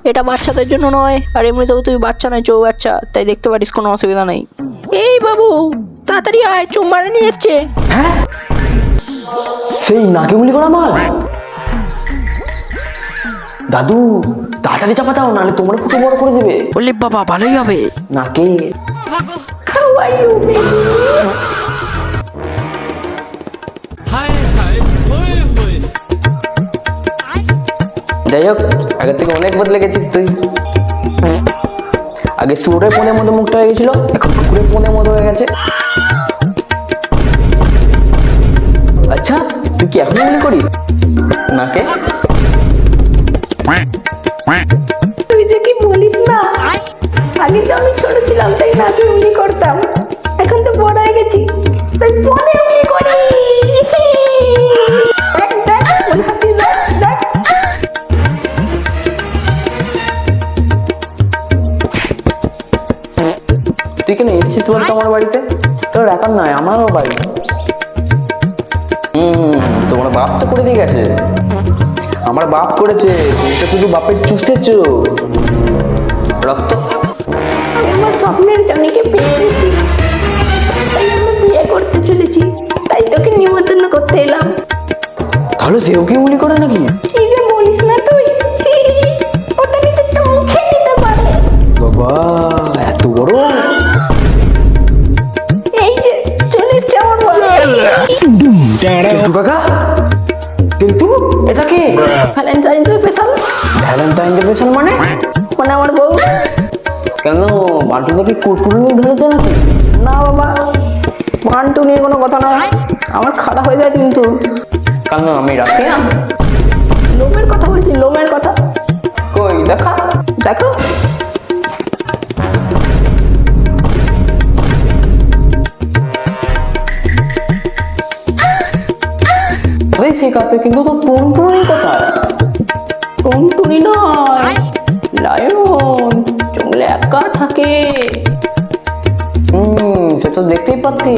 এটা বাচ্চাদের জন্য নয়, আর এমনিতেও তুই বাচ্চা নয়, চৌ বাচ্চা, তাই দেখতে পারিস, কোনো অসুবিধা নেই। এই বাবু তাড়াতাড়ি আয়, চুম্বারে নিয়ে এসছে। হ্যাঁ, সেই নাকে গুলি করা মাল। দাদু তাড়াতাড়ি চাপা দাও, নাহলে তোমার ফুটো বড় করে দেবে। বললি বাবা ভালোই হবে। নাকে যাই হোক, আগের থেকে অনেক বদলে গেছিস তুই। আগে শুয়োরের পোনের মতো মুখটা হয়ে গেছিল, এখন কুকুরের পোনের মতো হয়ে গেছে। আচ্ছা, তুই কি এখনো মনে করিস নাকে? তুই যে কি বলিস না, আগে তো আমি ছোট ছিলাম তাই নাকে উনি করতাম, এখন তো বড় হয়ে গেছি তাই পরে উনি করি। দেখ দেখ হাতি, দেখ দেখ। তুই কেন এসেছিস বলতো আমার বাড়িতে? তোর একার নয়, আমারও বাড়ি। তোমার বাপ তো করে দিয়ে গেছে। আমার বাপ করেছে, তুমি তো শুধু বাপের চুষেছ রক্ত। আমি আমার স্বপ্নের জমিকে পেয়ে গেছি, তাই আমরা বিয়ে করতে চলেছি, তাই তোকে নিমন্ত্রণ করতে এলাম। তাহলে সেও কি উনি করে নাকি? কি যে বলিস না তুই, ওটা কিন্তু একটা মুখে নিতে পারে। বাবা এত বড়! এই যে চলে এসছে আমার বলে। কেলটু কাকা, কিন্তু এটা কি? Valentine special. Valentine day special মানে? মানে আমার বউ। কেন বান্টু দেখি কুরকুরি নিয়ে ধরেছে নাকি? না বাবা, মান্টু নিয়ে কোনো কথা না, আমার খারাপ হয়ে যায় কিন্তু। কেন আমি রাখি না? লোমের কথা বলছি, লোমের কথা। কই দেখা, দেখো ওই ঠিক আছে, কিন্তু তো টুনটুনি কোথায়? টুনটুনি নয়, লায়ন, জঙ্গলে একা থাকে। সে তো দেখতেই পাচ্ছি।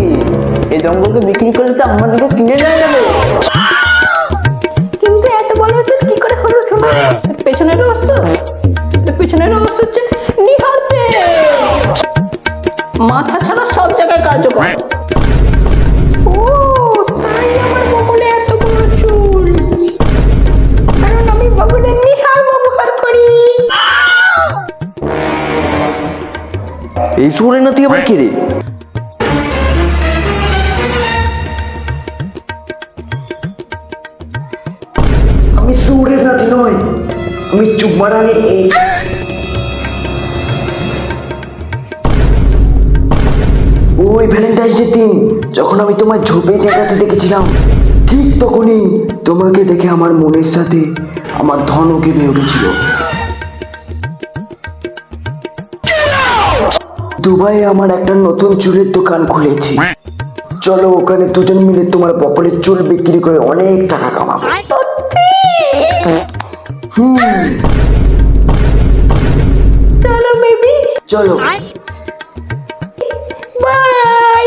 এই জঙ্গলকে বিক্রি করে তো আমাদেরকে কিনে নেওয়া যাবে। কিন্তু এত বড় হচ্ছে কি করে হলো শোনো? পেছনের অবস্থা, পেছনের অবস্থা হচ্ছে নিহারতে মাথা ছাড়া সব জায়গায় কার্যকর। ও তাই আমার বগলে এত বড় চুল, কারণ আমি বগলে নিহার ব্যবহার করি। এই সুরের নাতি আবার কে রে? আমি সুরের নাতি নয়, আমি চুম্বারানি। ওই ভ্যালেন্টাইন্স ডে দিন যখন আমি তোমার ঝোপে জায়গাতে দেখেছিলাম, ঠিক তখনই তোমাকে দেখে আমার মনের সাথে আমার ধনও কেঁপে উঠেছিল। দুবাইয়ে আমার একটা নতুন চুলের দোকান খুলেছি, চলো ওখানে দুজন মিলে তোমার বকলের চুল বিক্রি করে অনেক টাকা কামাবো। চলো বেবি, চলো। বাই।